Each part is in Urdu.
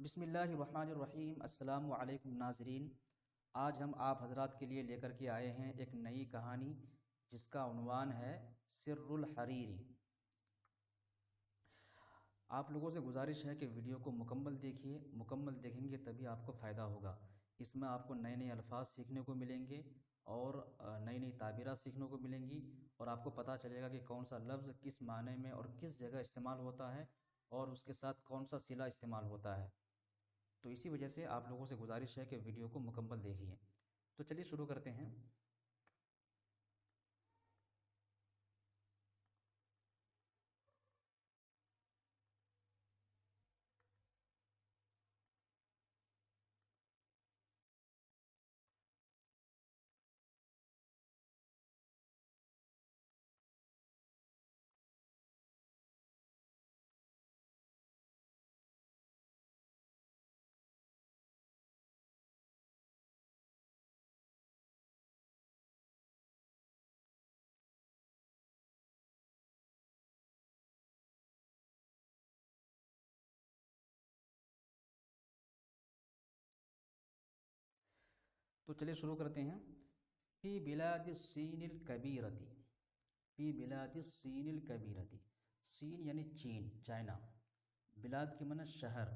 بسم اللہ الرحمن الرحیم۔ السلام علیکم ناظرین، آج ہم آپ حضرات کے لیے لے کر کے آئے ہیں ایک نئی کہانی جس کا عنوان ہے سر الحریری۔ آپ لوگوں سے گزارش ہے کہ ویڈیو کو مکمل دیکھیے، مکمل دیکھیں گے تبھی آپ کو فائدہ ہوگا۔ اس میں آپ کو نئے نئے الفاظ سیکھنے کو ملیں گے اور نئی نئی تعبیرات سیکھنے کو ملیں گی، اور آپ کو پتہ چلے گا کہ کون سا لفظ کس معنی میں اور کس جگہ استعمال ہوتا ہے اور اس کے ساتھ کون سا صلہ استعمال ہوتا ہے۔ تو اسی وجہ سے آپ لوگوں سے گزارش ہے کہ ویڈیو کو مکمل دیکھیے۔ تو چلیے شروع کرتے ہیں۔ تو چلیے شروع کرتے ہیں۔ فی بلاد الصین الکبیرتی، فی بلاد الصین الکبیرتی، سین یعنی چین، چائنا، بلاد کی معنی شہر،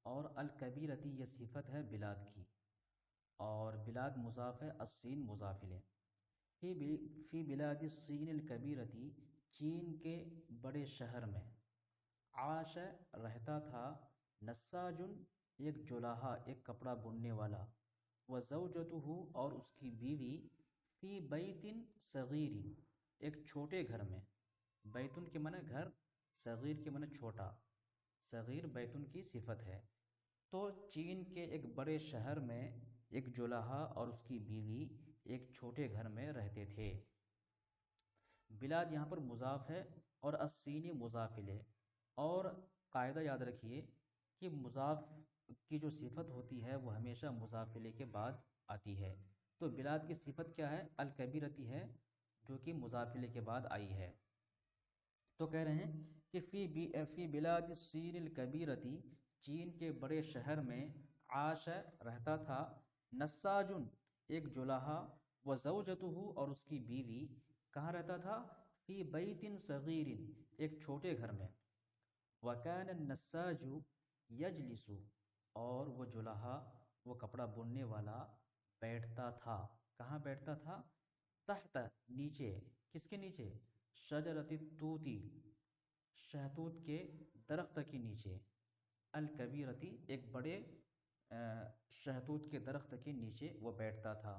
اور الکبیرتی یہ صفت ہے بلاد کی، اور بلاد مضاف ہے، الصین مضاف الیہ۔ فی بلاد الصین الکبیرتی، چین کے بڑے شہر میں، عاش رہتا تھا، نساجن ایک جولاہا، ایک کپڑا بننے والا، وزوجتہ اور اس کی بیوی، فی بیت صغیر ایک چھوٹے گھر میں، بیتن کے معنی گھر، صغیر کے معنی چھوٹا، صغیر بیتن کی صفت ہے۔ تو چین کے ایک بڑے شہر میں ایک جولاہا اور اس کی بیوی ایک چھوٹے گھر میں رہتے تھے۔ بلاد یہاں پر مضاف ہے اور الصین مضاف الیہ، اور قاعدہ یاد رکھیے کہ مضاف کی جو صفت ہوتی ہے وہ ہمیشہ مضاف الیہ کے بعد آتی ہے۔ تو بلاد کی صفت کیا ہے؟ الکبیرتی ہے، جو کہ مضاف الیہ کے بعد آئی ہے۔ تو کہہ رہے ہیں کہ فی بلاد الصین الکبیرتی، چین کے بڑے شہر میں، عاش رہتا تھا، نساجن ایک جولاہا، وزوجتہ اور اس کی بیوی، کہاں رہتا تھا؟ فی بیت صغیر ایک چھوٹے گھر میں، وکان النساج یجلس اور وہ جولاہا، وہ کپڑا بننے والا، بیٹھتا تھا، کہاں بیٹھتا تھا؟ تحت نیچے، کس کے نیچے؟ شجرۃ التوتی شہتوت کے درخت کے نیچے، الکبیرتی ایک بڑے شہتوت کے درخت کے نیچے وہ بیٹھتا تھا،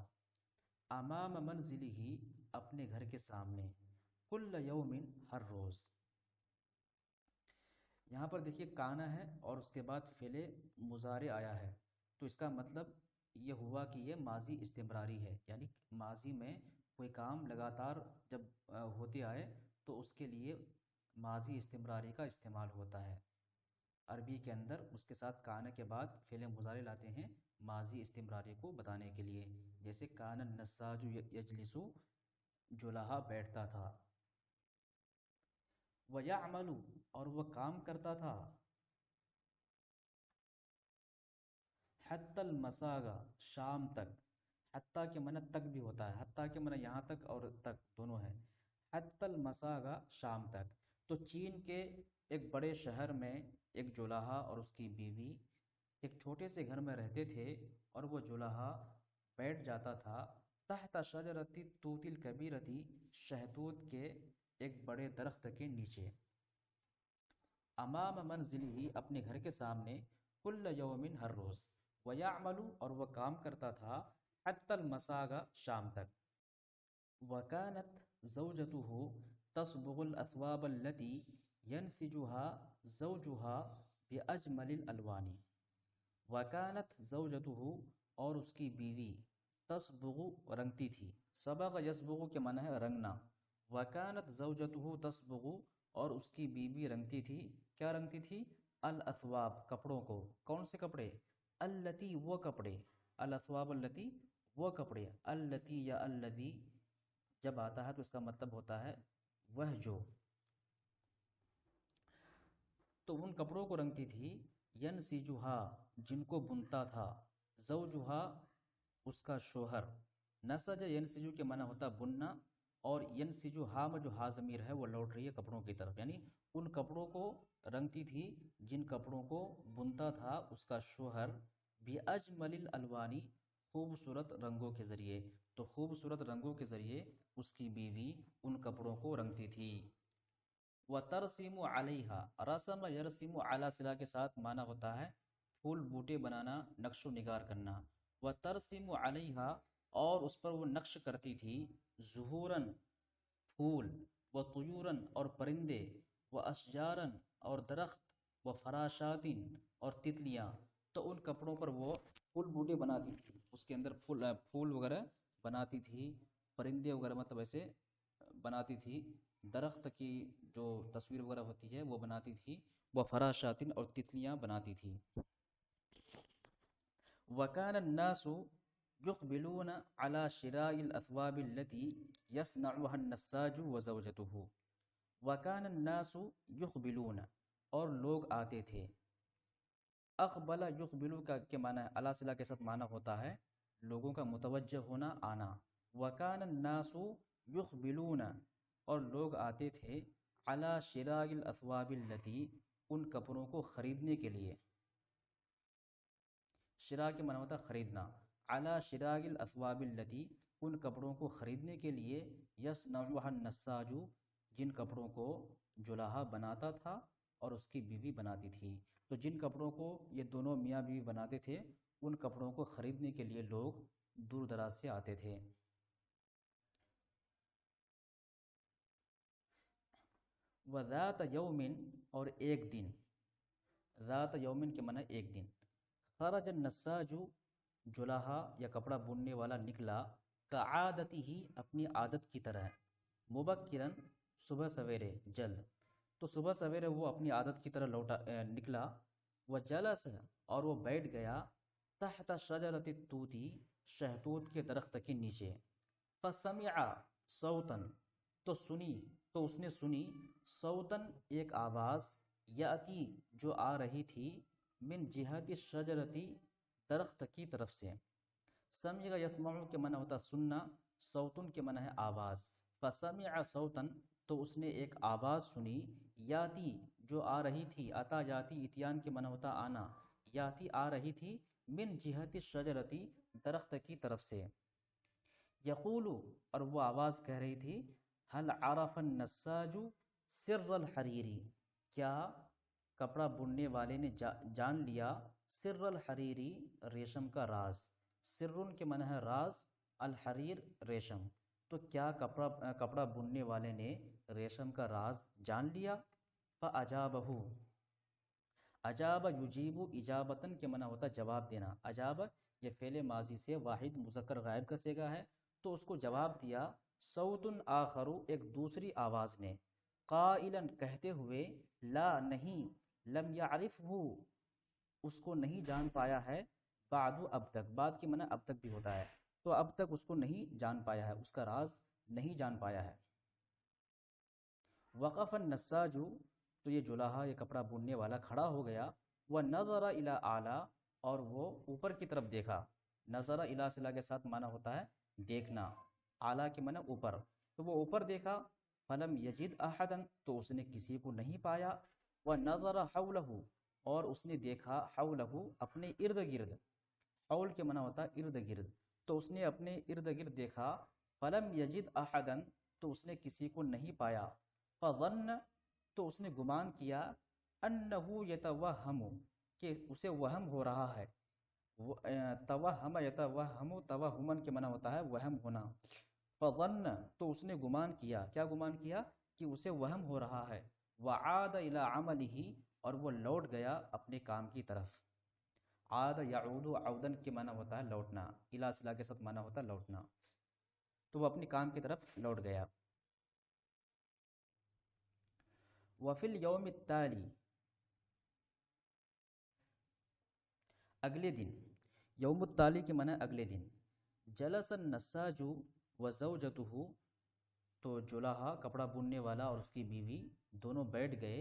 امام منزلہ اپنے گھر کے سامنے، کل یوم ہر روز۔ یہاں پر دیکھیے کانا ہے اور اس کے بعد فعل مضارع آیا ہے، تو اس کا مطلب یہ ہوا کہ یہ ماضی استمراری ہے، یعنی ماضی میں کوئی کام لگاتار جب ہوتے آئے تو اس کے لیے ماضی استمراری کا استعمال ہوتا ہے۔ عربی کے اندر اس کے ساتھ کانا کے بعد فعل مضارع لاتے ہیں ماضی استمراری کو بتانے کے لیے، جیسے کان النساج یجلس، جولاہا بیٹھتا تھا، وَيَعْمَلُ اور وہ کام کرتا تھا، حتی المساغ شام تک، حتیٰ کے معنی تک بھی ہوتا ہے، حتیٰ کے معنی یہاں تک اور تک دونوں ہے، حتی المساغ شام تک۔ تو چین کے ایک بڑے شہر میں ایک جولاہا اور اس کی بیوی ایک چھوٹے سے گھر میں رہتے تھے، اور وہ جولاہا بیٹھ جاتا تھا تحت شجرۃ التوت الکبیرتی شہتوت کے ایک بڑے درخت کے نیچے، امام منزلہ اپنے گھر کے سامنے، کل یوم ہر روز، ویعمل اور وہ کام کرتا تھا، حتی المساغ شام تک، وکانت زوجتہ تصبغ الاثواب التي ينسجها زوجها باجمل الالوان، وکانت زوجتہ اور اس کی بیوی، تصبغ رنگتی تھی، صبغ یصبغ کے معنی ہے رنگنا، وکانت زوجتہ تصبغ اور اس کی بیوی رنگتی تھی، کیا رنگتی تھی؟ الاثواب کپڑوں کو، کون سے کپڑے؟ التی وہ کپڑے، الاثواب التی وہ کپڑے، التی یا الذی جب آتا ہے تو اس کا مطلب ہوتا ہے وہ جو، تو ان کپڑوں کو رنگتی تھی، ینسجھا جن کو بنتا تھا، زوجھا اس کا شوہر، نسج ینسجو کے معنی ہوتا بننا، اور ینسجو ہا میں جو ہا ضمیر ہے وہ لوٹ رہی ہے کپڑوں کی طرف، یعنی ان کپڑوں کو رنگتی تھی جن کپڑوں کو بنتا تھا اس کا شوہر، بِأَجْمَلِ الْأَلْوَانِ خوبصورت رنگوں کے ذریعے، تو خوبصورت رنگوں کے ذریعے اس کی بیوی ان کپڑوں کو رنگتی تھی۔ وَتَرْسِمُ عَلَيْهَا، رسم یرسم اعلیٰ صلہ کے ساتھ معنی ہوتا ہے پھول بوٹے بنانا، نقش و نگار کرنا۔ وَتَرْسِمُ عَلَيْهَا، اور اس پر وہ نقش کرتی تھی، ظہوراً پھول، وطیوراً اور پرندے، واشجاراً اور درخت، وفراشاتن اور تتلیاں، تو ان کپڑوں پر وہ پھول بوٹے بناتی تھی، اس کے اندر پھول وغیرہ بناتی تھی، پرندے وغیرہ مطلب ایسے بناتی تھی، درخت کی جو تصویر وغیرہ ہوتی ہے وہ بناتی تھی، وفراشاتن اور تتلیاں بناتی تھی۔ وَكَانَ النَّاسُ يُقْبِلُونَ عَلَى شِرَاءِ الْأَثْوَابِ الَّتِي يَصْنَعُهَا النَّسَّاجُ وَزَوْجَتُهُ۔ وَكَانَ النَّاسُ يُقْبِلُونَ، اور لوگ آتے تھے، اقبل یقبلو کا کے معنی علی صلہ کے ساتھ معنی ہوتا ہے لوگوں کا متوجہ ہونا، آنا۔ وَكَانَ النَّاسُ يُقْبِلُونَ، اور لوگ آتے تھے، علی شراء الأثواب التي، ان کپڑوں کو خریدنے کے لیے، شراء کے معنی ہوتا ہے خریدنا، علی شراء الاثواب التي، ان کپڑوں کو خریدنے کے لیے، یصنعها النساج، جن کپڑوں کو جولاہا بناتا تھا اور اس کی بیوی بناتی تھی، تو جن کپڑوں کو یہ دونوں میاں بیوی بناتے تھے ان کپڑوں کو خریدنے کے لیے لوگ دور دراز سے آتے تھے۔ وذات یوم، اور ایک دن، ذات یومن کے معنی ایک دن، خرج النساج، جولاہا یا کپڑا بننے والا نکلا، کعادتی ہی اپنی عادت کی طرح، مبکرن صبح سویرے، جلد، تو صبح سویرے وہ اپنی عادت کی طرح نکلا، وجلس، اور وہ بیٹھ گیا، تحت شجرۃ التوت، شہتوت کے درخت کے نیچے، فسمع صوتا، تو اس نے سنی، صوتاً ایک آواز، یاتی جو آ رہی تھی، من جہت الشجرتی درخت کی طرف سے، سمع یسمع کے معنی ہوتا سننا، صوتن کے معنی ہے آواز، فسمع صوتاً، تو اس نے ایک آواز سنی، یاتی جو آ رہی تھی، اتا یاتی اتیان کے معنی ہوتا آنا، یاتی آ رہی تھی، من جہت الشجرتی درخت کی طرف سے، یقول، اور وہ آواز کہہ رہی تھی، هل عرف النساج سر الحریری، کیا کپڑا بننے والے نے جان لیا، سر الحریری ریشم کا راز، سرن کے معنی ہے راز، الحریر ریشم، تو کیا کپڑا بننے والے نے ریشم کا راز جان لیا، فاجابہ، اجاب یجیب اجابتن کے معنی ہوتا جواب دینا، اجاب یہ فعل ماضی سے واحد مذکر غائب کا صیغہ ہے، تو اس کو جواب دیا، صوت آخر ایک دوسری آواز نے، قائلا کہتے ہوئے، لا نہیں، لم یعرفہ اس کو نہیں جان پایا ہے، بعد اب تک، بعد کی معنی اب تک بھی ہوتا ہے، تو اب تک اس کو نہیں جان پایا ہے، اس کا راز نہیں جان پایا ہے۔ وقف النساج، تو یہ جولاہا یہ کپڑا بننے والا کھڑا ہو گیا، ونظر الی اعلی، اور وہ اوپر کی طرف دیکھا، نظر الی صلہ کے ساتھ معنی ہوتا ہے دیکھنا، اعلیٰ کے معنی اوپر، تو وہ اوپر دیکھا، فلم یجد احدا، تو اس نے کسی کو نہیں پایا، ونظر حولہ، اور اس نے دیکھا، حولہ اپنے ارد گرد، حول کے معنی ہوتا ہے ارد گرد، تو اس نے اپنے ارد گرد دیکھا، فلم یجد احدا، تو اس نے کسی کو نہیں پایا، فظن، تو اس نے گمان کیا، انہ یتوہم، کہ اسے وہم ہو رہا ہے، توہم یتوہم، توہمن کے معنی ہوتا ہے وہم ہونا، فظن، تو اس نے گمان کیا، کیا گمان کیا، کہ اسے وہم ہو رہا ہے، وعاد الی عملہ، اور وہ لوٹ گیا اپنے کام کی طرف، عاد یعود عودن کے معنی ہوتا ہے لوٹنا، الی صلہ کے ساتھ معنی ہوتا ہے لوٹنا، تو وہ اپنے کام کی طرف لوٹ گیا۔ وفی الیوم التالی، اگلے دن، یوم التالی کے معنی اگلے دن، جلس النساج وزوجتہ، تو جولاہا کپڑا بننے والا اور اس کی بیوی دونوں بیٹھ گئے،